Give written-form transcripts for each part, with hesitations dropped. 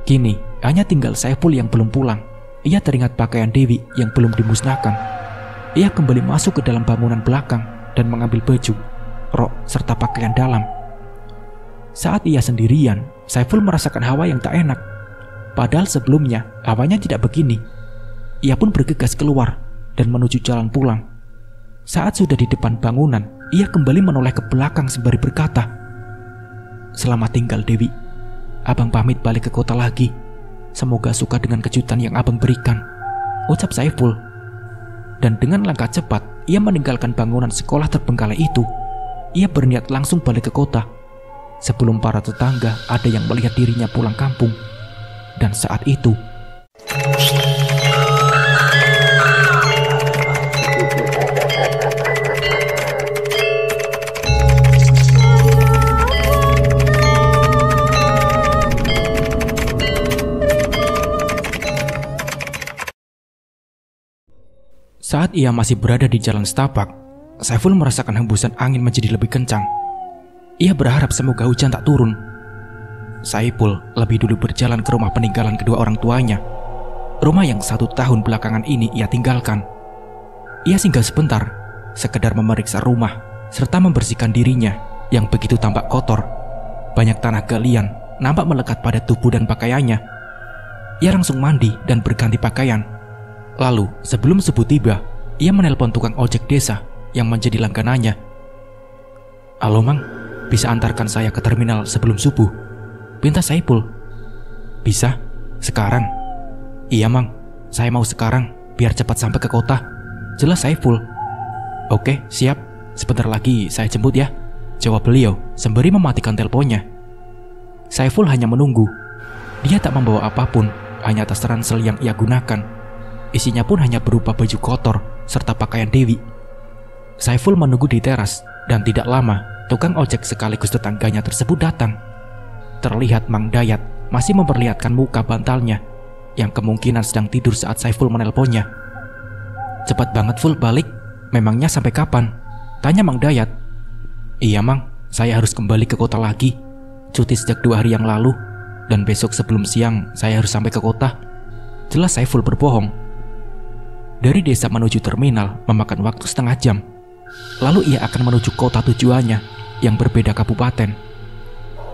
Kini hanya tinggal Saiful yang belum pulang. Ia teringat pakaian Dewi yang belum dimusnahkan. Ia kembali masuk ke dalam bangunan belakang dan mengambil baju, rok, serta pakaian dalam. Saat ia sendirian, Saiful merasakan hawa yang tak enak. Padahal sebelumnya hawanya tidak begini. Ia pun bergegas keluar dan menuju jalan pulang. Saat sudah di depan bangunan, ia kembali menoleh ke belakang sembari berkata, "Selamat tinggal Dewi. Abang pamit balik ke kota lagi. Semoga suka dengan kejutan yang abang berikan," ucap Saiful. Dan dengan langkah cepat, ia meninggalkan bangunan sekolah terbengkalai itu. Ia berniat langsung balik ke kota. Sebelum para tetangga ada yang melihat dirinya pulang kampung. Dan saat itu, saat ia masih berada di jalan setapak, Saiful merasakan hembusan angin menjadi lebih kencang. Ia berharap semoga hujan tak turun. Saiful lebih dulu berjalan ke rumah peninggalan kedua orang tuanya. Rumah yang 1 tahun belakangan ini ia tinggalkan. Ia singgah sebentar, sekedar memeriksa rumah, serta membersihkan dirinya yang begitu tampak kotor. Banyak tanah galian nampak melekat pada tubuh dan pakaiannya. Ia langsung mandi dan berganti pakaian. Lalu, sebelum subuh tiba, ia menelpon tukang ojek desa yang menjadi langganannya. "Halo Mang, bisa antarkan saya ke terminal sebelum subuh?" pinta Saiful. "Bisa? Sekarang?" "Iya Mang, saya mau sekarang biar cepat sampai ke kota," jelas Saiful. "Oke, siap. Sebentar lagi saya jemput ya," jawab beliau sembari mematikan teleponnya. Saiful hanya menunggu. Dia tak membawa apapun, hanya tas ransel yang ia gunakan. Isinya pun hanya berupa baju kotor serta pakaian Dewi. Saiful menunggu di teras dan tidak lama tukang ojek sekaligus tetangganya tersebut datang. Terlihat Mang Dayat masih memperlihatkan muka bantalnya yang kemungkinan sedang tidur saat Saiful menelponnya. "Cepat banget Ful balik, memangnya sampai kapan?" tanya Mang Dayat. "Iya Mang, saya harus kembali ke kota lagi. Cuti sejak 2 hari yang lalu, dan besok sebelum siang saya harus sampai ke kota," jelas Saiful berbohong. Dari desa menuju terminal memakan waktu setengah jam. Lalu ia akan menuju kota tujuannya yang berbeda kabupaten.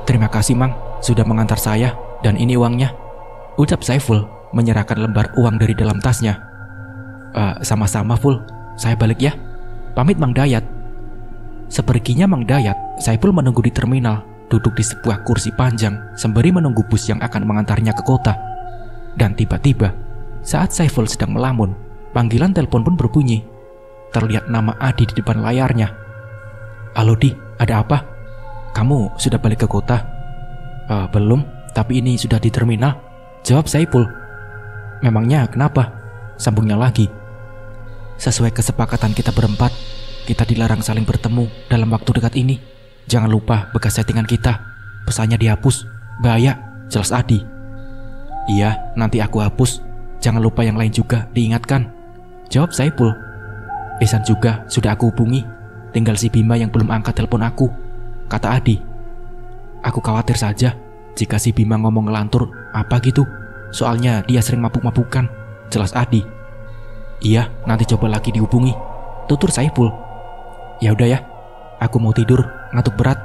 "Terima kasih Mang, sudah mengantar saya, dan ini uangnya," ucap Saiful menyerahkan lembar uang dari dalam tasnya. Sama-sama Ful, saya balik ya," pamit Mang Dayat. Seperginya Mang Dayat, Saiful menunggu di terminal, duduk di sebuah kursi panjang sembari menunggu bus yang akan mengantarnya ke kota. Dan tiba-tiba, saat Saiful sedang melamun, panggilan telepon pun berbunyi. Terlihat nama Adi di depan layarnya. "Halo Di, ada apa? Kamu sudah balik ke kota?" Belum, tapi ini sudah di terminal," jawab Saiful. "Memangnya kenapa?" sambungnya lagi. "Sesuai kesepakatan kita berempat, kita dilarang saling bertemu dalam waktu dekat ini. Jangan lupa bekas settingan kita, pesannya dihapus, bahaya," jelas Adi. "Iya, nanti aku hapus. Jangan lupa yang lain juga diingatkan," jawab Saiful. "Ihsan juga sudah aku hubungi, tinggal si Bima yang belum angkat telepon aku," kata Adi. "Aku khawatir saja jika si Bima ngomong ngelantur apa gitu, soalnya dia sering mabuk-mabukan," jelas Adi. "Iya, nanti coba lagi dihubungi," tutur Saiful. "Ya udah ya, aku mau tidur, ngantuk berat,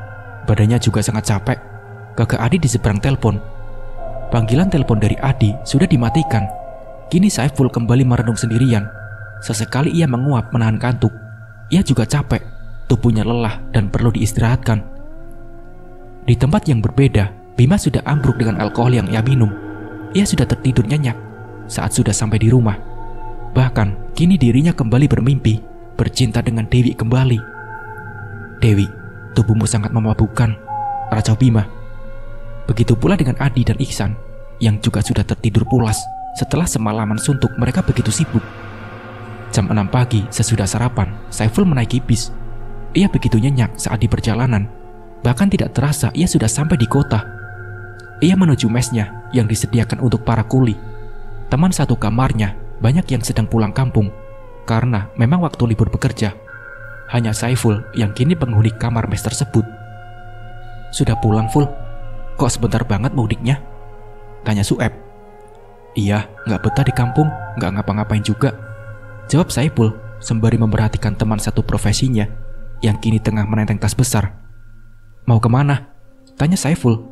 badannya juga sangat capek," kata Adi di seberang telepon. Panggilan telepon dari Adi sudah dimatikan. Kini Saiful kembali merenung sendirian. Sesekali ia menguap menahan kantuk. Ia juga capek, tubuhnya lelah dan perlu diistirahatkan. Di tempat yang berbeda, Bima sudah ambruk dengan alkohol yang ia minum. Ia sudah tertidur nyenyak saat sudah sampai di rumah. Bahkan kini dirinya kembali bermimpi bercinta dengan Dewi kembali. "Dewi, tubuhmu sangat memabukkan," racau Bima. Begitu pula dengan Adi dan Ihsan yang juga sudah tertidur pulas setelah semalaman suntuk mereka begitu sibuk. Jam 6 pagi sesudah sarapan, Saiful menaiki bis. Ia begitu nyenyak saat di perjalanan. Bahkan tidak terasa ia sudah sampai di kota. Ia menuju mesnya yang disediakan untuk para kuli. Teman satu kamarnya banyak yang sedang pulang kampung karena memang waktu libur bekerja. Hanya Saiful yang kini penghuni kamar mes tersebut. "Sudah pulang Ful? Kok sebentar banget mudiknya?" Tanya Sueb. Iya, nggak betah di kampung, nggak ngapa-ngapain juga, jawab Saiful sembari memperhatikan teman satu profesinya yang kini tengah menenteng tas besar. Mau kemana? Tanya Saiful.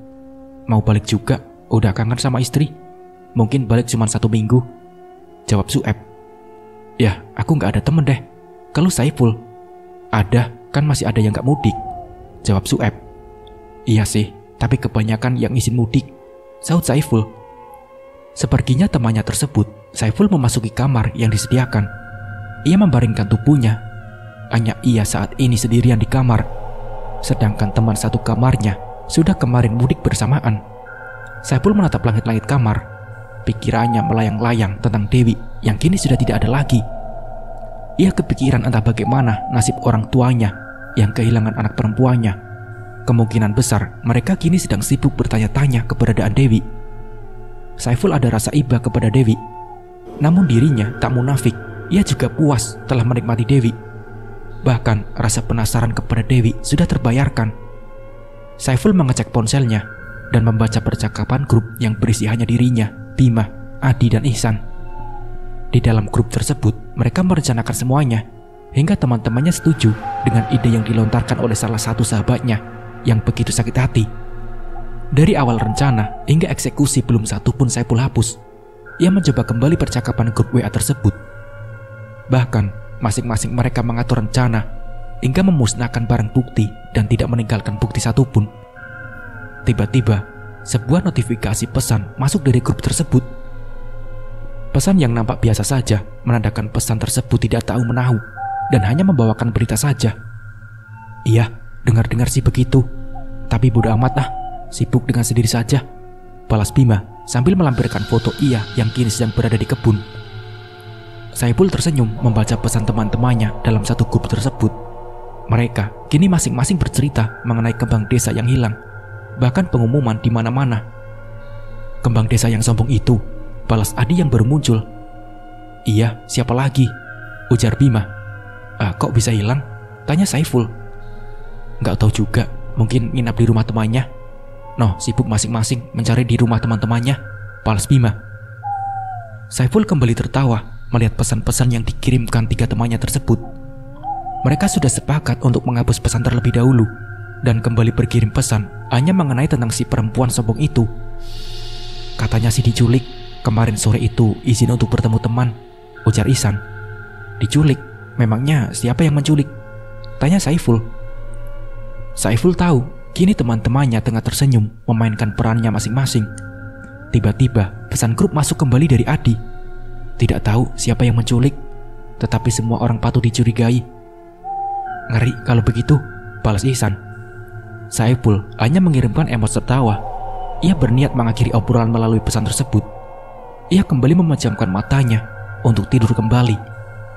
Mau balik juga, udah kangen sama istri. Mungkin balik cuma 1 minggu, jawab Sueb. Ya, aku nggak ada temen deh, kalau Saiful. Ada, kan masih ada yang nggak mudik, jawab Sueb. Iya sih, tapi kebanyakan yang izin mudik, sahut Saiful. Seperginya temannya tersebut, Saiful memasuki kamar yang disediakan. Ia membaringkan tubuhnya. Hanya ia saat ini sendirian di kamar, sedangkan teman satu kamarnya sudah kemarin mudik bersamaan. Saiful menatap langit-langit kamar. Pikirannya melayang-layang tentang Dewi yang kini sudah tidak ada lagi. Ia kepikiran entah bagaimana nasib orang tuanya yang kehilangan anak perempuannya. Kemungkinan besar mereka kini sedang sibuk bertanya-tanya keberadaan Dewi. Saiful ada rasa iba kepada Dewi. Namun dirinya tak munafik, ia juga puas telah menikmati Dewi. Bahkan rasa penasaran kepada Dewi sudah terbayarkan. Saiful mengecek ponselnya dan membaca percakapan grup yang berisi hanya dirinya, Bima, Adi, dan Ihsan. Di dalam grup tersebut, mereka merencanakan semuanya, hingga teman-temannya setuju dengan ide yang dilontarkan oleh salah satu sahabatnya yang begitu sakit hati. Dari awal rencana hingga eksekusi belum satu pun Saiful hapus. Ia mencoba kembali percakapan grup WA tersebut. Bahkan masing-masing mereka mengatur rencana hingga memusnahkan barang bukti dan tidak meninggalkan bukti satupun. Tiba-tiba sebuah notifikasi pesan masuk dari grup tersebut. Pesan yang nampak biasa saja menandakan pesan tersebut tidak tahu menahu dan hanya membawakan berita saja. Iya, dengar-dengar sih begitu, tapi bodo amat lah, sibuk dengan sendiri saja, balas Bima sambil melampirkan foto ia yang kini sedang berada di kebun. Saiful tersenyum membaca pesan teman-temannya dalam satu grup tersebut. Mereka kini masing-masing bercerita mengenai kembang desa yang hilang, bahkan pengumuman di mana-mana. Kembang desa yang sombong itu, balas Adi yang baru muncul. Iya, siapa lagi? Ujar Bima. Kok bisa hilang? Tanya Saiful. Nggak tahu juga, mungkin nginap di rumah temannya. Noh, sibuk masing-masing mencari di rumah teman-temannya, balas Bima. Saiful kembali tertawa melihat pesan-pesan yang dikirimkan 3 temannya tersebut. Mereka sudah sepakat untuk menghapus pesan terlebih dahulu dan kembali berkirim pesan hanya mengenai tentang si perempuan sombong itu. Katanya sih diculik, kemarin sore itu izin untuk bertemu teman, ujar Ihsan. Diculik? Memangnya siapa yang menculik? Tanya Saiful. Saiful tahu kini teman-temannya tengah tersenyum memainkan perannya masing-masing. Tiba-tiba pesan grup masuk kembali dari Adi. Tidak tahu siapa yang menculik, tetapi semua orang patut dicurigai. Ngeri kalau begitu, balas Ihsan. Saiful hanya mengirimkan emot tertawa. Ia berniat mengakhiri obrolan melalui pesan tersebut. Ia kembali memejamkan matanya untuk tidur kembali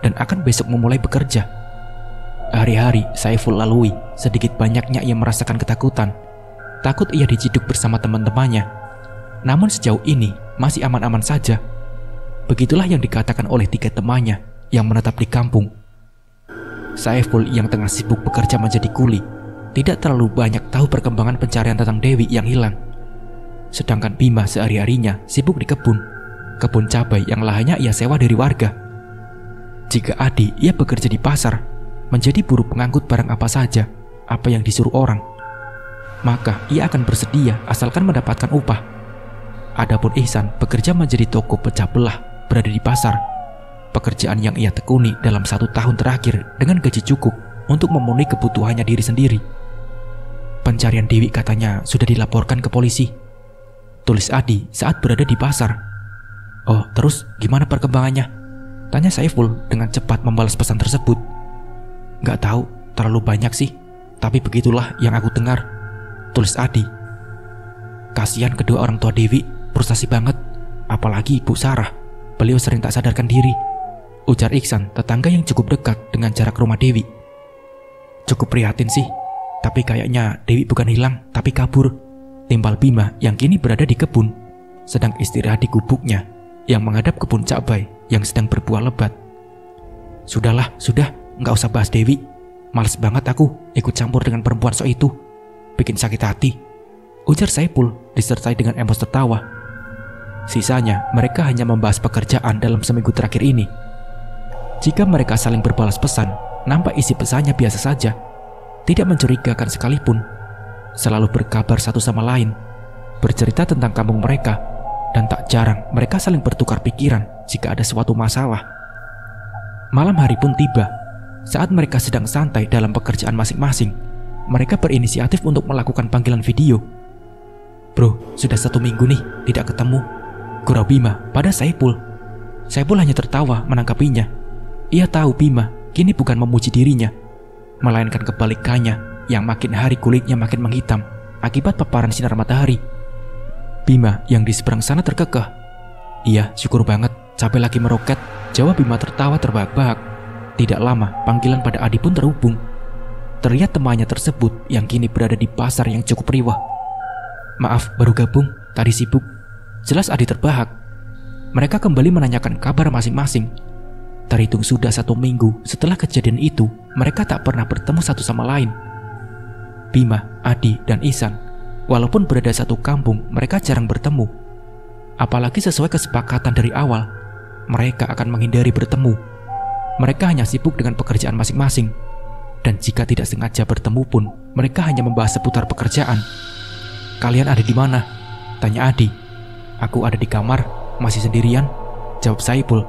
dan akan besok memulai bekerja. Hari-hari Saiful lalui, sedikit banyaknya ia merasakan ketakutan. Takut ia diciduk bersama teman-temannya. Namun sejauh ini masih aman-aman saja. Begitulah yang dikatakan oleh 3 temannya yang menetap di kampung. Saiful yang tengah sibuk bekerja menjadi kuli tidak terlalu banyak tahu perkembangan pencarian tentang Dewi yang hilang. Sedangkan Bima sehari-harinya sibuk di kebun cabai yang lahannya ia sewa dari warga. Jika Adi ia bekerja di pasar, menjadi buruh pengangkut barang apa saja, apa yang disuruh orang, maka ia akan bersedia asalkan mendapatkan upah. Adapun Ihsan bekerja menjadi toko pecah belah berada di pasar. Pekerjaan yang ia tekuni dalam 1 tahun terakhir dengan gaji cukup untuk memenuhi kebutuhannya diri sendiri. Pencarian Dewi katanya sudah dilaporkan ke polisi, tulis Adi saat berada di pasar. Oh, terus gimana perkembangannya? Tanya Saiful dengan cepat membalas pesan tersebut. Gak tahu, terlalu banyak sih, tapi begitulah yang aku dengar, tulis Adi. Kasihan kedua orang tua Dewi, frustasi banget, apalagi Ibu Sarah, beliau sering tak sadarkan diri, ujar Ihsan, tetangga yang cukup dekat dengan jarak rumah Dewi. Cukup prihatin sih, tapi kayaknya Dewi bukan hilang, tapi kabur, timbal Bima yang kini berada di kebun, sedang istirahat di gubuknya yang menghadap kebun cabai yang sedang berbuah lebat. Sudah, nggak usah bahas Dewi. Males banget aku ikut campur dengan perempuan itu, bikin sakit hati, ujar Saiful disertai dengan emosi tertawa. Sisanya, mereka hanya membahas pekerjaan dalam seminggu terakhir ini. Jika mereka saling berbalas pesan, nampak isi pesannya biasa saja, tidak mencurigakan sekalipun. Selalu berkabar satu sama lain, bercerita tentang kampung mereka, dan tak jarang mereka saling bertukar pikiran jika ada suatu masalah. Malam hari pun tiba. Saat mereka sedang santai dalam pekerjaan masing-masing, mereka berinisiatif untuk melakukan panggilan video. "Bro, sudah 1 minggu nih tidak ketemu," gurau Bima pada Saiful. Saiful hanya tertawa menanggapinya. Ia tahu Bima kini bukan memuji dirinya, melainkan kebalikannya, yang makin hari kulitnya makin menghitam akibat paparan sinar matahari. Bima yang di seberang sana terkekeh. "Iya, syukur banget, capek lagi meroket," jawab Bima tertawa terbahak-bahak. Tidak lama, panggilan pada Adi pun terhubung. Terlihat temannya tersebut yang kini berada di pasar yang cukup riwah. "Maaf, baru gabung, tadi sibuk," jelas Adi terbahak. Mereka kembali menanyakan kabar masing-masing. Terhitung sudah 1 minggu setelah kejadian itu, mereka tak pernah bertemu satu sama lain. Bima, Adi, dan Ihsan, walaupun berada satu kampung, mereka jarang bertemu. Apalagi sesuai kesepakatan dari awal, mereka akan menghindari bertemu. Mereka hanya sibuk dengan pekerjaan masing-masing, dan jika tidak sengaja bertemu pun, mereka hanya membahas seputar pekerjaan. "Kalian ada di mana?" tanya Adi. "Aku ada di kamar, masih sendirian," jawab Saiful.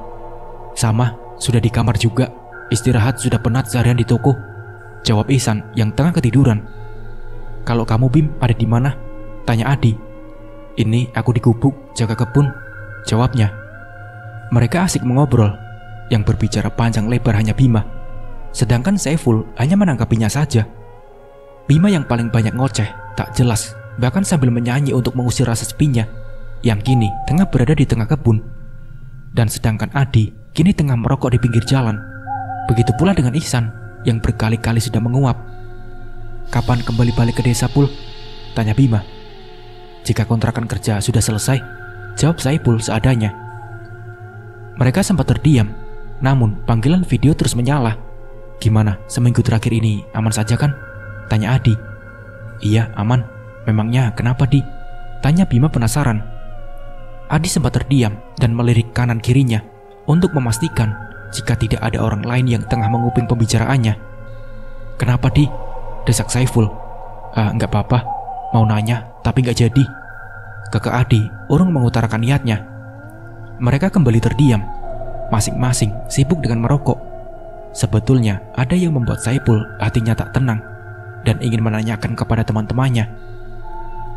"Sama, sudah di kamar juga, istirahat sudah penat seharian di toko," jawab Ihsan yang tengah ketiduran. "Kalau kamu Bim ada di mana?" tanya Adi. "Ini aku di gubuk, jaga kebun," jawabnya. Mereka asik mengobrol. Yang berbicara panjang lebar hanya Bima, sedangkan Saiful hanya menanggapinya saja. Bima yang paling banyak ngoceh, tak jelas, bahkan sambil menyanyi untuk mengusir rasa sepinya, yang kini tengah berada di tengah kebun. Dan sedangkan Adi kini tengah merokok di pinggir jalan. Begitu pula dengan Ihsan yang berkali-kali sudah menguap. "Kapan kembali balik ke desa, Pul?" tanya Bima. "Jika kontrakan kerja sudah selesai," jawab Saiful seadanya. Mereka sempat terdiam, namun panggilan video terus menyala. "Gimana, seminggu terakhir ini aman saja kan?" tanya Adi. "Iya, aman. Memangnya kenapa, Di?" tanya Bima penasaran. Adi sempat terdiam dan melirik kanan kirinya untuk memastikan jika tidak ada orang lain yang tengah menguping pembicaraannya. "Kenapa, Di?" desak Saiful. Enggak apa-apa, mau nanya tapi nggak jadi," kekeh Adi urung mengutarakan niatnya. Mereka kembali terdiam, masing-masing sibuk dengan merokok. Sebetulnya ada yang membuat Saiful hatinya tak tenang dan ingin menanyakan kepada teman-temannya.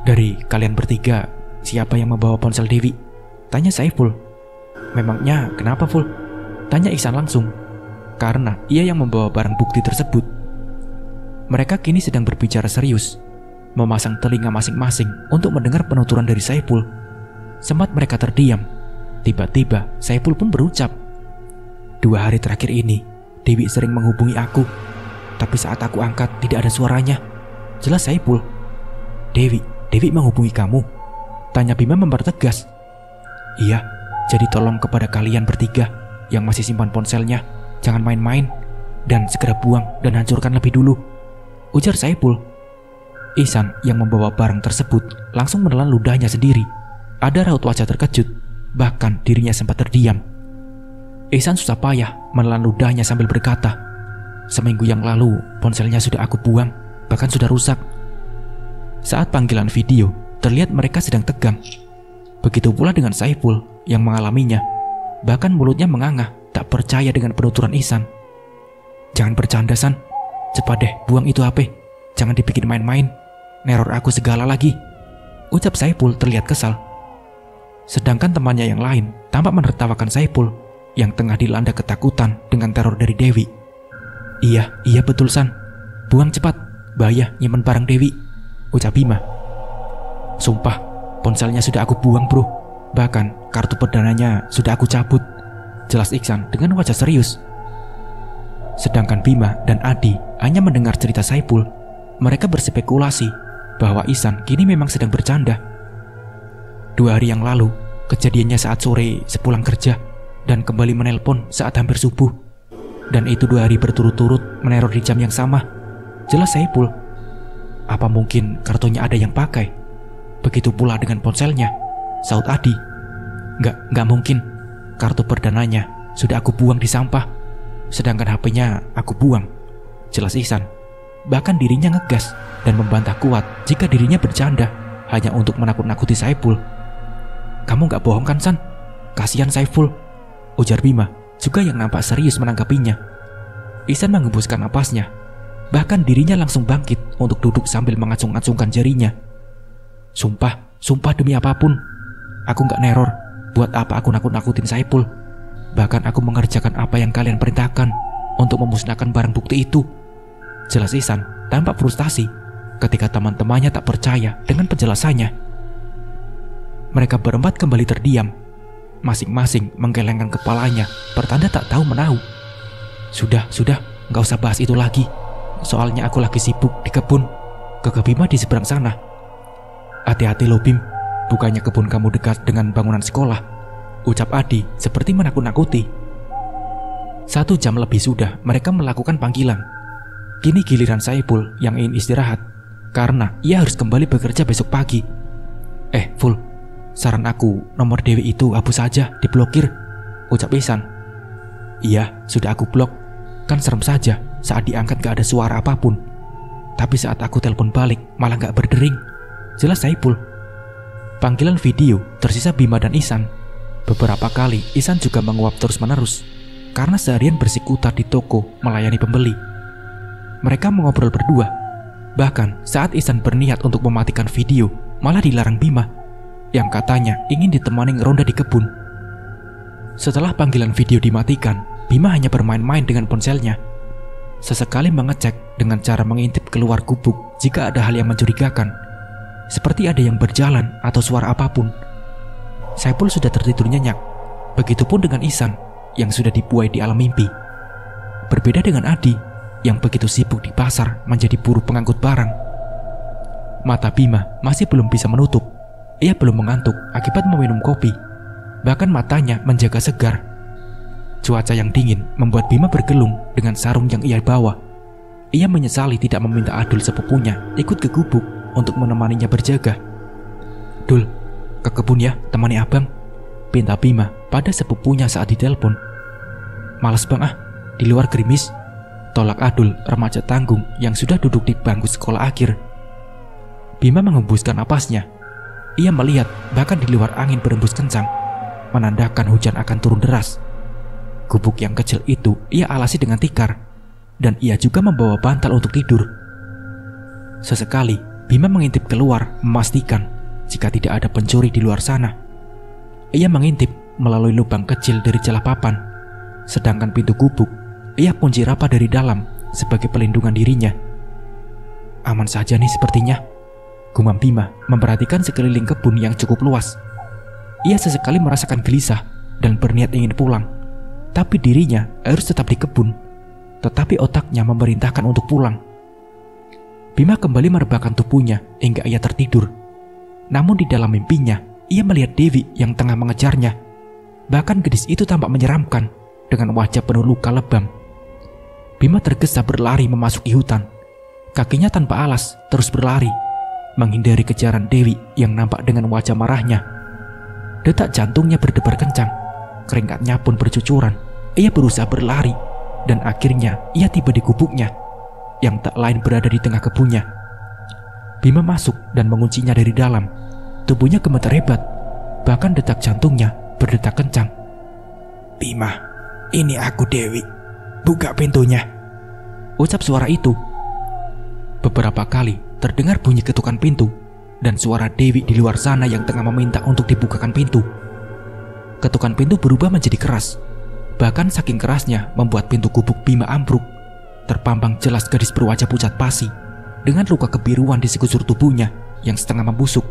"Dari kalian bertiga, siapa yang membawa ponsel Dewi?" tanya Saiful. "Memangnya kenapa, Ful?" tanya Ihsan langsung, karena ia yang membawa barang bukti tersebut. Mereka kini sedang berbicara serius, memasang telinga masing-masing untuk mendengar penuturan dari Saiful. Sempat mereka terdiam, tiba-tiba Saiful pun berucap, "2 hari terakhir ini, Dewi sering menghubungi aku, tapi saat aku angkat tidak ada suaranya," jelas Saiful. Dewi menghubungi kamu?" tanya Bima mempertegas. "Iya, jadi tolong kepada kalian bertiga yang masih simpan ponselnya, jangan main-main, dan segera buang dan hancurkan lebih dulu," ujar Saiful. Ihsan yang membawa barang tersebut langsung menelan ludahnya sendiri. Ada raut wajah terkejut, bahkan dirinya sempat terdiam. Ihsan susah payah menelan ludahnya sambil berkata, "Seminggu yang lalu ponselnya sudah aku buang, bahkan sudah rusak." Saat panggilan video, terlihat mereka sedang tegang. Begitu pula dengan Saiful yang mengalaminya. Bahkan mulutnya mengangah, tak percaya dengan penuturan Ihsan. "Jangan bercanda, San. Cepat deh, buang itu HP. Jangan dibikin main-main. Neror aku segala lagi," ucap Saiful terlihat kesal. Sedangkan temannya yang lain tampak menertawakan Saiful yang tengah dilanda ketakutan dengan teror dari Dewi. Iya betul, San. Buang cepat, bahaya nyimpen barang Dewi," ucap Bima. "Sumpah, ponselnya sudah aku buang, bro. Bahkan kartu perdananya sudah aku cabut," jelas Ihsan dengan wajah serius. Sedangkan Bima dan Adi hanya mendengar cerita Saiful. Mereka berspekulasi bahwa Ihsan kini memang sedang bercanda. 2 hari yang lalu, kejadiannya saat sore sepulang kerja dan kembali menelpon saat hampir subuh. Dan itu 2 hari berturut-turut meneror di jam yang sama, jelas Saiful. "Apa mungkin kartunya ada yang pakai? Begitu pula dengan ponselnya," saut Adi. Nggak mungkin. Kartu perdananya sudah aku buang di sampah. Sedangkan HP-nya aku buang. Jelas Ihsan. Bahkan dirinya ngegas dan membantah kuat jika dirinya bercanda hanya untuk menakut-nakuti Saiful. Kamu nggak bohong kan, San? Kasihan Saiful, ujar Bima, juga yang nampak serius menanggapinya. Ihsan menghembuskan napasnya. Bahkan dirinya langsung bangkit untuk duduk sambil mengacung-acungkan jarinya. Sumpah demi apapun, aku nggak neror. Buat apa aku nakut-nakutin Saiful? Bahkan aku mengerjakan apa yang kalian perintahkan untuk memusnahkan barang bukti itu. Jelas Ihsan tampak frustasi ketika teman-temannya tak percaya dengan penjelasannya. Mereka berempat kembali terdiam. Masing-masing menggelengkan kepalanya, pertanda tak tahu menahu. Sudah, nggak usah bahas itu lagi. Soalnya aku lagi sibuk di kebun. Ke Bima di seberang sana. Hati-hati lo Bim, bukannya kebun kamu dekat dengan bangunan sekolah, ucap Adi seperti menakut-nakuti. 1 jam lebih sudah mereka melakukan panggilan. Kini giliran Saiful yang ingin istirahat, karena ia harus kembali bekerja besok pagi. Ful, saran aku nomor Dewi itu hapus saja, diblokir, ucap Ihsan. Iya, sudah aku blok. Kan serem saja saat diangkat gak ada suara apapun. Tapi saat aku telepon balik malah gak berdering, jelas Saiful. Panggilan video tersisa Bima dan Ihsan. Beberapa kali Ihsan juga menguap terus-menerus karena seharian bersikutat di toko melayani pembeli. Mereka mengobrol berdua. Bahkan saat Ihsan berniat untuk mematikan video, malah dilarang Bima yang katanya ingin ditemani ronda di kebun. Setelah panggilan video dimatikan, Bima hanya bermain-main dengan ponselnya. Sesekali mengecek dengan cara mengintip keluar gubuk jika ada hal yang mencurigakan, seperti ada yang berjalan atau suara apapun. Saiful sudah tertidur nyenyak. Begitupun dengan Ihsan yang sudah dibuai di alam mimpi. Berbeda dengan Adi yang begitu sibuk di pasar menjadi buruh pengangkut barang. Mata Bima masih belum bisa menutup. Ia belum mengantuk akibat meminum kopi. Bahkan matanya menjaga segar. Cuaca yang dingin membuat Bima bergelung dengan sarung yang ia bawa. Ia menyesali tidak meminta Adul sepupunya ikut ke gubuk untuk menemaninya berjaga. Dul, ke kebun ya, temani abang, pinta Bima pada sepupunya saat ditelepon. Males bang di luar gerimis, tolak Adul, remaja tanggung yang sudah duduk di bangku sekolah akhir. Bima menghembuskan napasnya. Ia melihat bahkan di luar angin berembus kencang, menandakan hujan akan turun deras. Gubuk yang kecil itu ia alasi dengan tikar, dan ia juga membawa bantal untuk tidur. Sesekali Bima mengintip keluar memastikan jika tidak ada pencuri di luar sana. Ia mengintip melalui lubang kecil dari celah papan, sedangkan pintu gubuk ia kunci rapat dari dalam sebagai pelindungan dirinya. Aman saja nih sepertinya, gumam Bima memperhatikan sekeliling kebun yang cukup luas. Ia sesekali merasakan gelisah dan berniat ingin pulang, tapi dirinya harus tetap di kebun. Tetapi otaknya memerintahkan untuk pulang. Bima kembali merebahkan tubuhnya hingga ia tertidur. Namun di dalam mimpinya, ia melihat Dewi yang tengah mengejarnya. Bahkan gadis itu tampak menyeramkan dengan wajah penuh luka lebam. Bima tergesa berlari memasuki hutan. Kakinya tanpa alas terus berlari, menghindari kejaran Dewi yang nampak dengan wajah marahnya. Detak jantungnya berdebar kencang, keringatnya pun bercucuran. Ia berusaha berlari, dan akhirnya ia tiba di gubuknya yang tak lain berada di tengah kebunnya. Bima masuk dan menguncinya dari dalam. Tubuhnya gemetar hebat, bahkan detak jantungnya berdetak kencang. Bima, ini aku Dewi, buka pintunya, ucap suara itu. Beberapa kali terdengar bunyi ketukan pintu dan suara Dewi di luar sana yang tengah meminta untuk dibukakan pintu. Ketukan pintu berubah menjadi keras. Bahkan saking kerasnya membuat pintu gubuk Bima ambruk. Terpampang jelas gadis berwajah pucat pasi dengan luka kebiruan di sekujur tubuhnya yang setengah membusuk.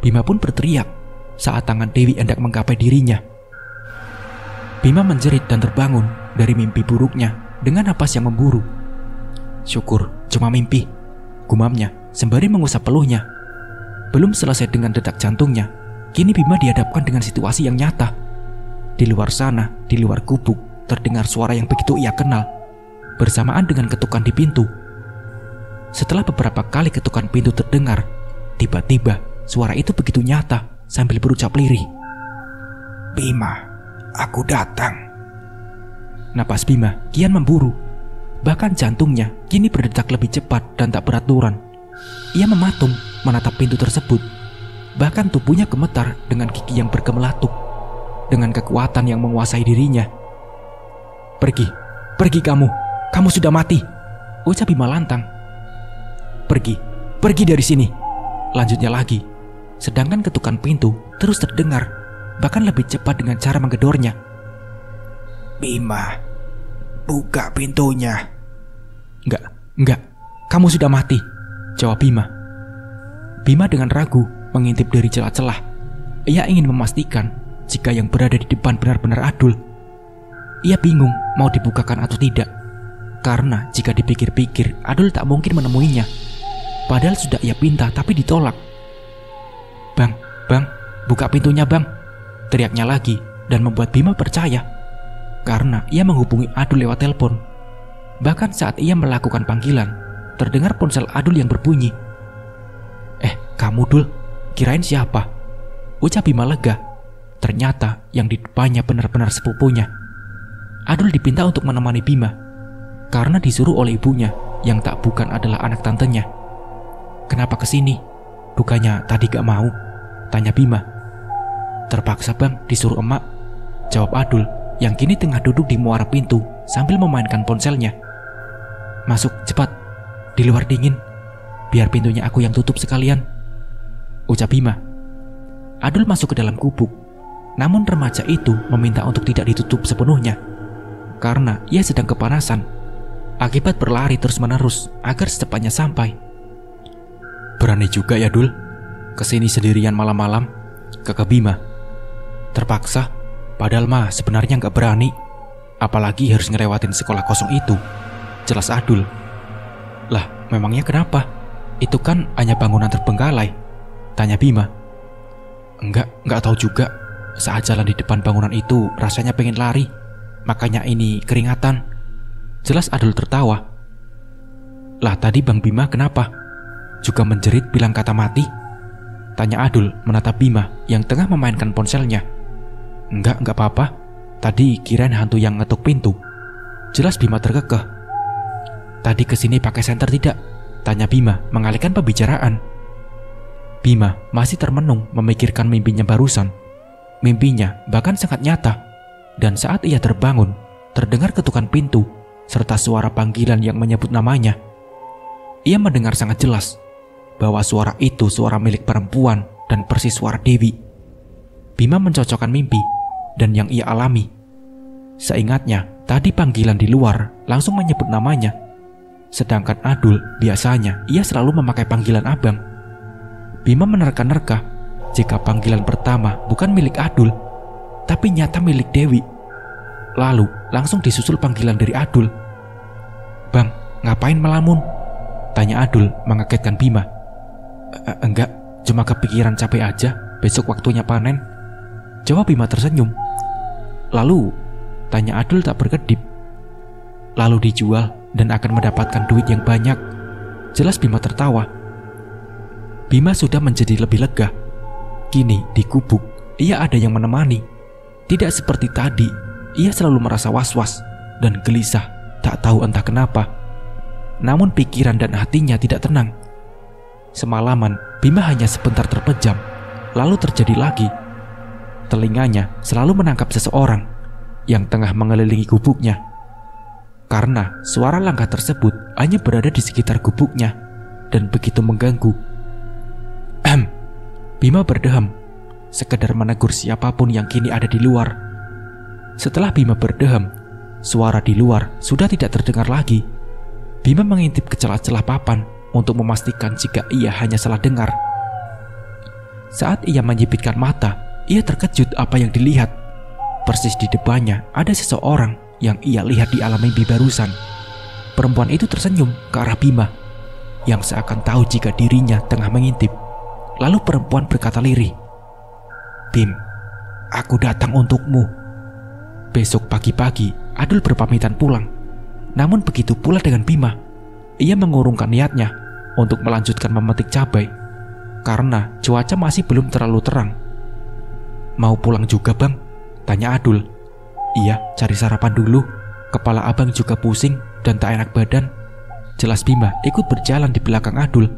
Bima pun berteriak saat tangan Dewi hendak menggapai dirinya. Bima menjerit dan terbangun dari mimpi buruknya dengan napas yang memburu. Syukur cuma mimpi, gumamnya sembari mengusap peluhnya. Belum selesai dengan detak jantungnya, kini Bima dihadapkan dengan situasi yang nyata. Di luar sana, di luar gubuk, terdengar suara yang begitu ia kenal, bersamaan dengan ketukan di pintu. Setelah beberapa kali ketukan pintu terdengar, tiba-tiba suara itu begitu nyata sambil berucap lirih. Bima, aku datang. Napas Bima kian memburu. Bahkan jantungnya kini berdetak lebih cepat dan tak beraturan. Ia mematung menatap pintu tersebut. Bahkan tubuhnya gemetar dengan gigi yang bergemelatuk, dengan kekuatan yang menguasai dirinya. Pergi kamu sudah mati, ucap Bima lantang. Pergi dari sini, lanjutnya lagi. Sedangkan ketukan pintu terus terdengar, bahkan lebih cepat dengan cara menggedornya. Bima, buka pintunya. Enggak, kamu sudah mati, jawab Bima. Bima dengan ragu mengintip dari celah-celah. Ia ingin memastikan jika yang berada di depan benar-benar Adul. Ia bingung mau dibukakan atau tidak, karena jika dipikir-pikir Adul tak mungkin menemuinya. Padahal sudah ia pinta tapi ditolak. Bang, buka pintunya bang, teriaknya lagi dan membuat Bima percaya, karena ia menghubungi Adul lewat telepon. Bahkan saat ia melakukan panggilan, terdengar ponsel Adul yang berbunyi. Kamu Dul, kirain siapa? Ucap Bima lega. Ternyata yang di depannya benar-benar sepupunya. Adul dipinta untuk menemani Bima, karena disuruh oleh ibunya yang tak bukan adalah anak tantenya. Kenapa kesini? Bukannya tadi gak mau? Tanya Bima. Terpaksa bang, disuruh emak, jawab Adul yang kini tengah duduk di muara pintu sambil memainkan ponselnya. Masuk cepat, di luar dingin, biar pintunya aku yang tutup sekalian, ucap Bima. Adul masuk ke dalam gubuk, namun remaja itu meminta untuk tidak ditutup sepenuhnya, karena ia sedang kepanasan akibat berlari terus-menerus agar secepatnya sampai. Berani juga ya Dul, kesini sendirian malam-malam, kakak Bima. Terpaksa, padahal mah sebenarnya gak berani, apalagi harus ngerewatin sekolah kosong itu, jelas Adul. Lah, memangnya kenapa? Itu kan hanya bangunan terbengkalai, tanya Bima. Enggak tahu juga. Saat jalan di depan bangunan itu rasanya pengen lari, makanya ini keringatan, jelas Adul tertawa. Lah tadi Bang Bima kenapa? Juga menjerit bilang kata mati? Tanya Adul menatap Bima yang tengah memainkan ponselnya. Enggak apa-apa. Tadi kirain hantu yang ngetuk pintu, jelas Bima terkekeh. Tadi kesini pakai senter tidak? Tanya Bima mengalihkan pembicaraan. Bima masih termenung memikirkan mimpinya barusan. Mimpinya bahkan sangat nyata. Dan saat ia terbangun, terdengar ketukan pintu serta suara panggilan yang menyebut namanya. Ia mendengar sangat jelas bahwa suara itu suara milik perempuan dan persis suara Dewi. Bima mencocokkan mimpi dan yang ia alami. Seingatnya, tadi panggilan di luar langsung menyebut namanya. Sedangkan Adul biasanya ia selalu memakai panggilan abang. Bima menerka-nerka jika panggilan pertama bukan milik Adul, tapi nyata milik Dewi. Lalu langsung disusul panggilan dari Adul. Bang, ngapain melamun? Tanya Adul mengagetkan Bima. Enggak, cuma kepikiran capek aja, besok waktunya panen, jawab Bima tersenyum. Lalu, tanya Adul tak berkedip. Lalu dijual dan akan mendapatkan duit yang banyak, jelas Bima tertawa. Bima sudah menjadi lebih lega. Kini di gubuk ia ada yang menemani. Tidak seperti tadi, ia selalu merasa was-was dan gelisah, tak tahu entah kenapa. Namun pikiran dan hatinya tidak tenang. Semalaman Bima hanya sebentar terpejam, lalu terjadi lagi. Telinganya selalu menangkap seseorang yang tengah mengelilingi gubuknya, karena suara langkah tersebut hanya berada di sekitar gubuknya dan begitu mengganggu. Bima berdeham, sekedar menegur siapapun yang kini ada di luar. Setelah Bima berdeham, suara di luar sudah tidak terdengar lagi. Bima mengintip ke celah-celah papan untuk memastikan jika ia hanya salah dengar. Saat ia menyipitkan mata, ia terkejut apa yang dilihat. Persis di depannya ada seseorang yang ia lihat di alam mimpi barusan. Perempuan itu tersenyum ke arah Bima, yang seakan tahu jika dirinya tengah mengintip. Lalu perempuan berkata lirih, Bim, aku datang untukmu. Besok pagi-pagi Adul berpamitan pulang. Namun begitu pula dengan Bima. Ia mengurungkan niatnya untuk melanjutkan memetik cabai, karena cuaca masih belum terlalu terang. Mau pulang juga bang? Tanya Adul. Iya, cari sarapan dulu. Kepala abang juga pusing dan tak enak badan. Jelas Bima ikut berjalan di belakang Adul.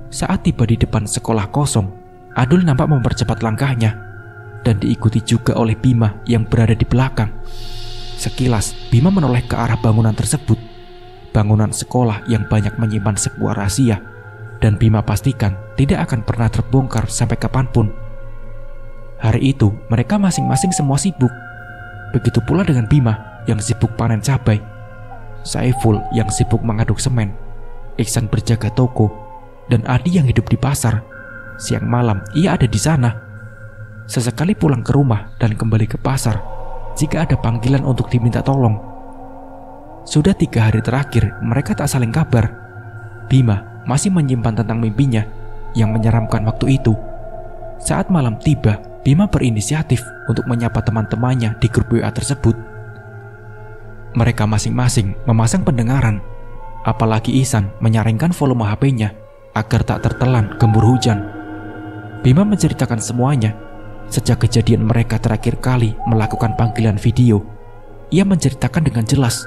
Saat tiba di depan sekolah kosong, Adul nampak mempercepat langkahnya dan diikuti juga oleh Bima yang berada di belakang. Sekilas, Bima menoleh ke arah bangunan tersebut. Bangunan sekolah yang banyak menyimpan sebuah rahasia, dan Bima pastikan tidak akan pernah terbongkar sampai kapanpun. Hari itu, mereka masing-masing semua sibuk. Begitu pula dengan Bima yang sibuk panen cabai, Saiful yang sibuk mengaduk semen, Iksan berjaga toko, dan Adi yang hidup di pasar. Siang malam ia ada di sana. Sesekali pulang ke rumah dan kembali ke pasar jika ada panggilan untuk diminta tolong. Sudah 3 hari terakhir mereka tak saling kabar. Bima masih menyimpan tentang mimpinya yang menyeramkan waktu itu. Saat malam tiba, Bima berinisiatif untuk menyapa teman-temannya di grup WA tersebut. Mereka masing-masing memasang pendengaran, apalagi Ihsan menyaringkan volume HP-nya agar tak tertelan gembur hujan. Bima menceritakan semuanya. Sejak kejadian mereka terakhir kali melakukan panggilan video, ia menceritakan dengan jelas,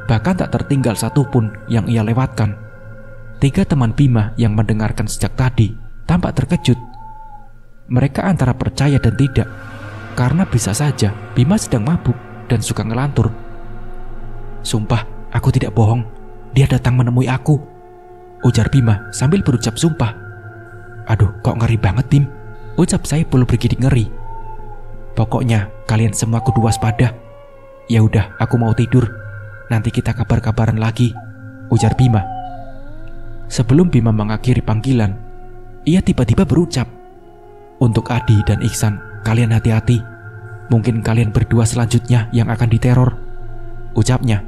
bahkan tak tertinggal satupun yang ia lewatkan. 3 teman Bima yang mendengarkan sejak tadi tampak terkejut. Mereka antara percaya dan tidak, karena bisa saja Bima sedang mabuk dan suka ngelantur. Sumpah, aku tidak bohong, dia datang menemui aku, ujar Bima sambil berucap sumpah. Aduh, kok ngeri banget Bim, ucap Saiful bergidik ngeri. Pokoknya kalian semua kudu waspada. Ya udah, aku mau tidur. Nanti kita kabar-kabaran lagi, ujar Bima. Sebelum Bima mengakhiri panggilan, ia tiba-tiba berucap, untuk Adi dan Iksan, kalian hati-hati. Mungkin kalian berdua selanjutnya yang akan diteror, ucapnya.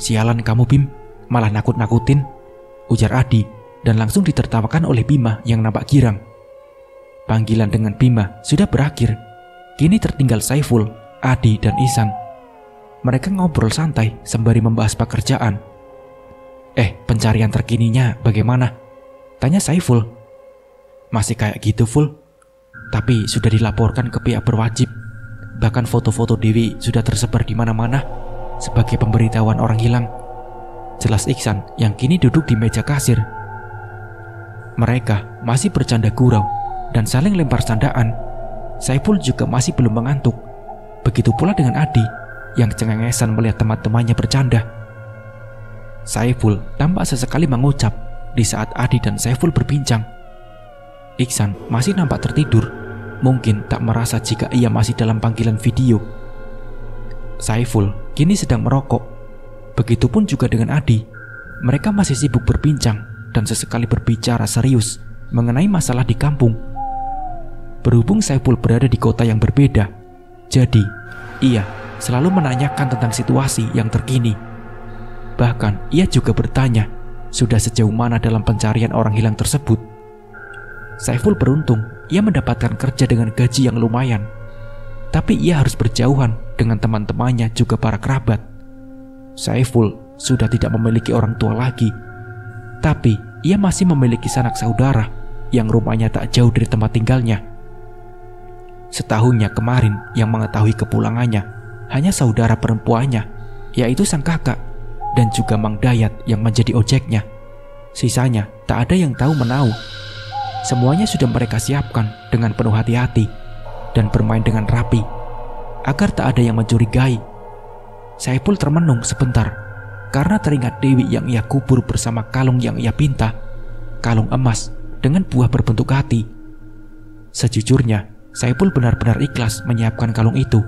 Sialan kamu Bim, malah nakut-nakutin, ujar Adi, dan langsung ditertawakan oleh Bima yang nampak girang. Panggilan dengan Bima sudah berakhir. Kini tertinggal Saiful, Adi, dan Ihsan. Mereka ngobrol santai sembari membahas pekerjaan. Pencarian terkininya bagaimana? Tanya Saiful. Masih kayak gitu Ful, tapi sudah dilaporkan ke pihak berwajib. Bahkan foto-foto Dewi sudah tersebar di mana-mana sebagai pemberitahuan orang hilang, jelas Iksan yang kini duduk di meja kasir. Mereka masih bercanda gurau dan saling lempar candaan. Saiful juga masih belum mengantuk. Begitu pula dengan Adi yang cengengesan melihat teman-temannya bercanda. Saiful tampak sesekali mengucap di saat Adi dan Saiful berbincang. Iksan masih nampak tertidur, mungkin tak merasa jika ia masih dalam panggilan video. Saiful kini sedang merokok. Begitupun juga dengan Adi. Mereka masih sibuk berbincang dan sesekali berbicara serius mengenai masalah di kampung. Berhubung Saiful berada di kota yang berbeda, jadi ia selalu menanyakan tentang situasi yang terkini. Bahkan ia juga bertanya sudah sejauh mana dalam pencarian orang hilang tersebut. Saiful beruntung ia mendapatkan kerja dengan gaji yang lumayan, tapi ia harus berjauhan dengan teman-temannya juga para kerabat. Saiful sudah tidak memiliki orang tua lagi, tapi ia masih memiliki sanak saudara yang rumahnya tak jauh dari tempat tinggalnya. Setahunnya kemarin yang mengetahui kepulangannya hanya saudara perempuannya, yaitu sang kakak dan juga Mang Dayat yang menjadi ojeknya. Sisanya tak ada yang tahu menau. Semuanya sudah mereka siapkan dengan penuh hati-hati dan bermain dengan rapi agar tak ada yang mencurigai. Saiful termenung sebentar karena teringat Dewi yang ia kubur bersama kalung yang ia pinta, kalung emas dengan buah berbentuk hati. Sejujurnya, Saiful benar-benar ikhlas menyiapkan kalung itu,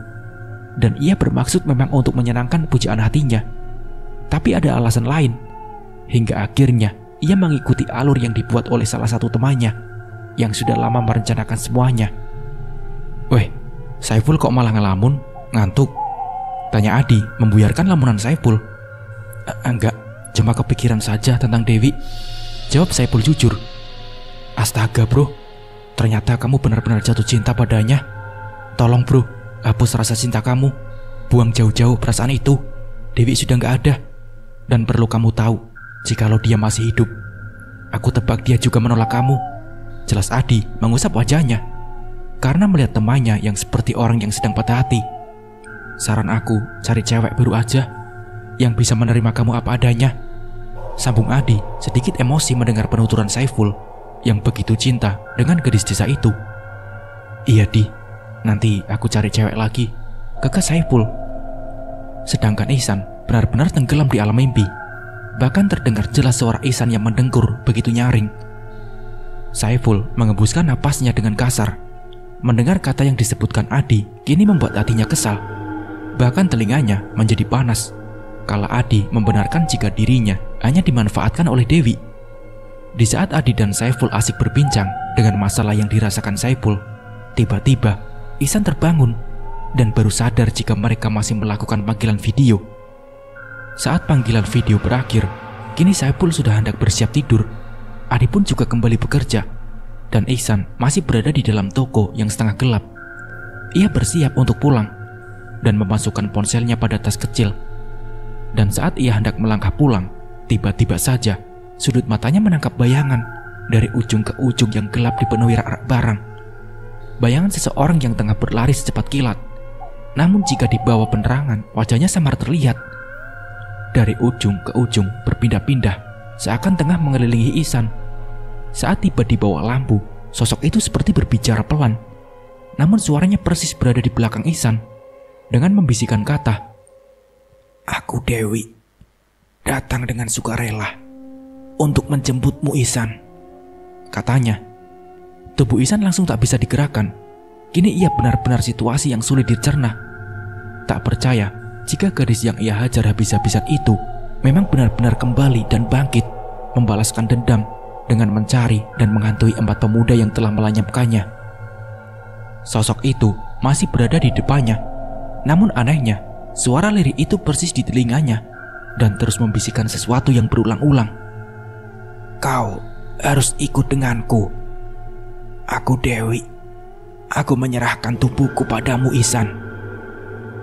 dan ia bermaksud memang untuk menyenangkan pujaan hatinya. Tapi ada alasan lain. Hingga akhirnya ia mengikuti alur yang dibuat oleh salah satu temannya yang sudah lama merencanakan semuanya. Weh, Saiful kok malah ngelamun? Ngantuk? Tanya Adi membuyarkan lamunan Saiful. Enggak, cuma kepikiran saja tentang Dewi, jawab Saiful jujur. Astaga bro, ternyata kamu benar-benar jatuh cinta padanya. Tolong bro, hapus rasa cinta kamu. Buang jauh-jauh perasaan itu. Dewi sudah gak ada. Dan perlu kamu tahu, jikalau dia masih hidup, aku tebak dia juga menolak kamu, jelas Adi mengusap wajahnya. karena melihat temannya yang seperti orang yang sedang patah hati. Saran aku, cari cewek baru aja yang bisa menerima kamu apa adanya, sambung Adi sedikit emosi mendengar penuturan Saiful yang begitu cinta dengan gadis desa itu. Iya Di, nanti aku cari cewek lagi, kekeh Saiful. Sedangkan Ihsan benar-benar tenggelam di alam mimpi. Bahkan terdengar jelas suara Ihsan yang mendengkur begitu nyaring. Saiful mengembuskan napasnya dengan kasar. Mendengar kata yang disebutkan Adi kini membuat hatinya kesal. Bahkan telinganya menjadi panas kala Adi membenarkan jika dirinya hanya dimanfaatkan oleh Dewi. Di saat Adi dan Saiful asik berbincang dengan masalah yang dirasakan Saiful, tiba-tiba Ihsan terbangun dan baru sadar jika mereka masih melakukan panggilan video. Saat panggilan video berakhir, kini Saiful sudah hendak bersiap tidur. Adi pun juga kembali bekerja, dan Ihsan masih berada di dalam toko yang setengah gelap. Ia bersiap untuk pulang dan memasukkan ponselnya pada tas kecil. Dan saat ia hendak melangkah pulang, tiba-tiba saja sudut matanya menangkap bayangan dari ujung ke ujung yang gelap dipenuhi rak-rak barang. Bayangan seseorang yang tengah berlari secepat kilat. Namun jika di bawah penerangan, wajahnya samar terlihat. Dari ujung ke ujung berpindah-pindah, seakan tengah mengelilingi Ihsan. Saat tiba di bawah lampu, sosok itu seperti berbicara pelan. Namun suaranya persis berada di belakang Ihsan dengan membisikkan kata, "Aku Dewi, datang dengan sukarela untuk menjemputmu Ihsan," katanya. Tubuh Ihsan langsung tak bisa digerakkan. Kini ia benar-benar situasi yang sulit dicerna. Tak percaya jika gadis yang ia hajar habis-habisan itu memang benar-benar kembali dan bangkit, membalaskan dendam dengan mencari dan menghantui 4 pemuda yang telah melenyapkannya. Sosok itu masih berada di depannya. Namun anehnya, suara lirih itu persis di telinganya dan terus membisikkan sesuatu yang berulang-ulang. "Kau harus ikut denganku. Aku Dewi. Aku menyerahkan tubuhku padamu Ihsan,"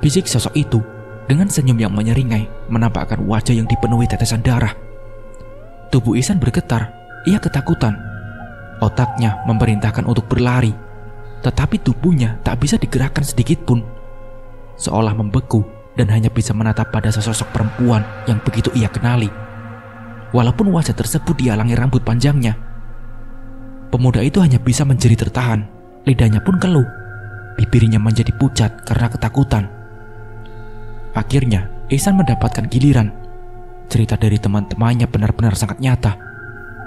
bisik sosok itu dengan senyum yang menyeringai menampakkan wajah yang dipenuhi tetesan darah. Tubuh Ihsan bergetar, ia ketakutan. Otaknya memerintahkan untuk berlari, tetapi tubuhnya tak bisa digerakkan sedikit pun. Seolah membeku dan hanya bisa menatap pada sesosok perempuan yang begitu ia kenali. Walaupun wajah tersebut dihalangi rambut panjangnya, pemuda itu hanya bisa menjerit tertahan. Lidahnya pun keluh, bibirnya menjadi pucat karena ketakutan. Akhirnya, Ihsan mendapatkan giliran. Cerita dari teman-temannya benar-benar sangat nyata.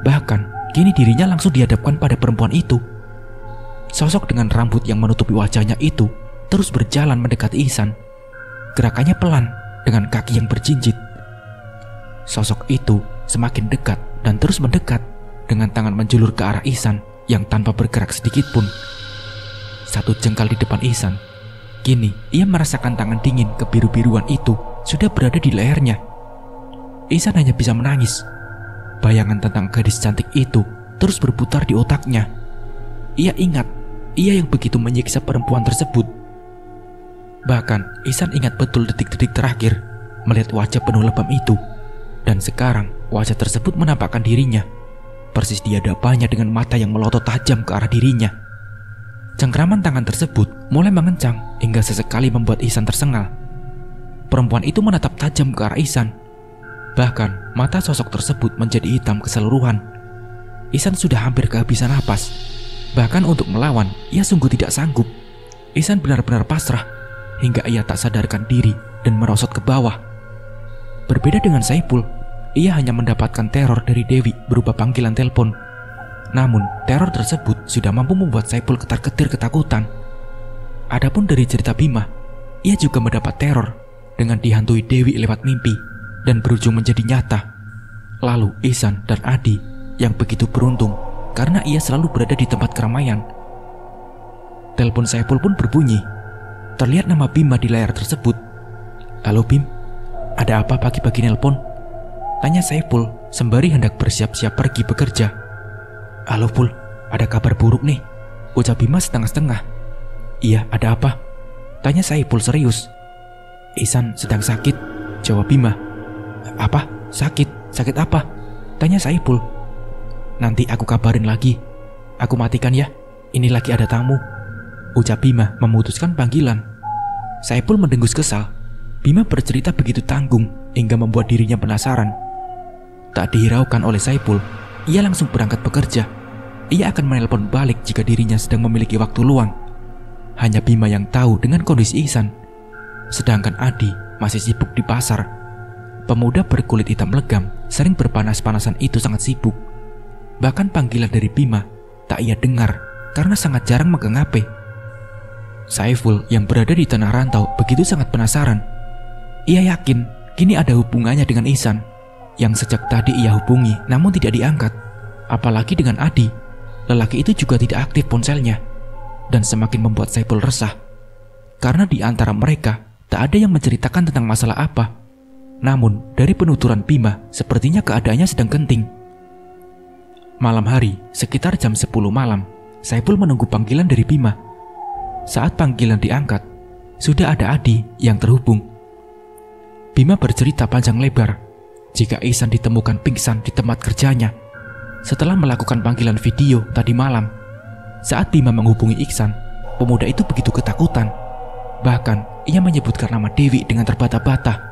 Bahkan, kini dirinya langsung dihadapkan pada perempuan itu. Sosok dengan rambut yang menutupi wajahnya itu terus berjalan mendekati Ihsan. Gerakannya pelan dengan kaki yang berjinjit. Sosok itu semakin dekat dan terus mendekat dengan tangan menjulur ke arah Ihsan yang tanpa bergerak sedikit pun. 1 jengkal di depan Ihsan, kini ia merasakan tangan dingin kebiru-biruan itu sudah berada di lehernya. Ihsan hanya bisa menangis. Bayangan tentang gadis cantik itu terus berputar di otaknya. Ia ingat, ia yang begitu menyiksa perempuan tersebut. Bahkan Ihsan ingat betul detik-detik terakhir melihat wajah penuh lebam itu. Dan sekarang wajah tersebut menampakkan dirinya persis di hadapannya dengan mata yang melotot tajam ke arah dirinya. Cengkraman tangan tersebut mulai mengencang hingga sesekali membuat Ihsan tersengal. Perempuan itu menatap tajam ke arah Ihsan. Bahkan mata sosok tersebut menjadi hitam keseluruhan. Ihsan sudah hampir kehabisan napas. Bahkan untuk melawan, ia sungguh tidak sanggup. Ihsan benar-benar pasrah hingga ia tak sadarkan diri dan merosot ke bawah. Berbeda dengan Saiful, ia hanya mendapatkan teror dari Dewi berupa panggilan telepon. Namun, teror tersebut sudah mampu membuat Saiful ketar-ketir ketakutan. Adapun dari cerita Bima, ia juga mendapat teror dengan dihantui Dewi lewat mimpi dan berujung menjadi nyata. Lalu Ihsan dan Adi yang begitu beruntung karena ia selalu berada di tempat keramaian. Telepon Saiful pun berbunyi. Terlihat nama Bima di layar tersebut. "Halo Bim, ada apa pagi-pagi nelpon?" tanya Saiful sembari hendak bersiap-siap pergi bekerja. "Halo Pul, ada kabar buruk nih," ucap Bima setengah-setengah. "Iya, ada apa?" tanya Saiful serius. "Ihsan sedang sakit," jawab Bima. "Apa? Sakit? Sakit apa?" tanya Saiful. "Nanti aku kabarin lagi. Aku matikan ya, ini lagi ada tamu," ucap Bima memutuskan panggilan. Saiful mendengus kesal. Bima bercerita begitu tanggung hingga membuat dirinya penasaran. Tak dihiraukan oleh Saiful, ia langsung berangkat bekerja. Ia akan menelpon balik jika dirinya sedang memiliki waktu luang. Hanya Bima yang tahu dengan kondisi Ihsan. Sedangkan Adi masih sibuk di pasar. Pemuda berkulit hitam legam sering berpanas-panasan itu sangat sibuk. Bahkan panggilan dari Bima tak ia dengar karena sangat jarang megang HP. Saiful yang berada di tanah rantau begitu sangat penasaran. Ia yakin kini ada hubungannya dengan Ihsan yang sejak tadi ia hubungi namun tidak diangkat. Apalagi dengan Adi, lelaki itu juga tidak aktif ponselnya. Dan semakin membuat Saiful resah. Karena di antara mereka tak ada yang menceritakan tentang masalah apa. Namun dari penuturan Bima sepertinya keadaannya sedang genting. Malam hari, sekitar jam 10 malam, Saiful menunggu panggilan dari Bima. Saat panggilan diangkat, sudah ada Adi yang terhubung. Bima bercerita panjang lebar jika Ihsan ditemukan pingsan di tempat kerjanya setelah melakukan panggilan video tadi malam. Saat Bima menghubungi Ihsan, pemuda itu begitu ketakutan. Bahkan ia menyebutkan nama Dewi dengan terbata-bata.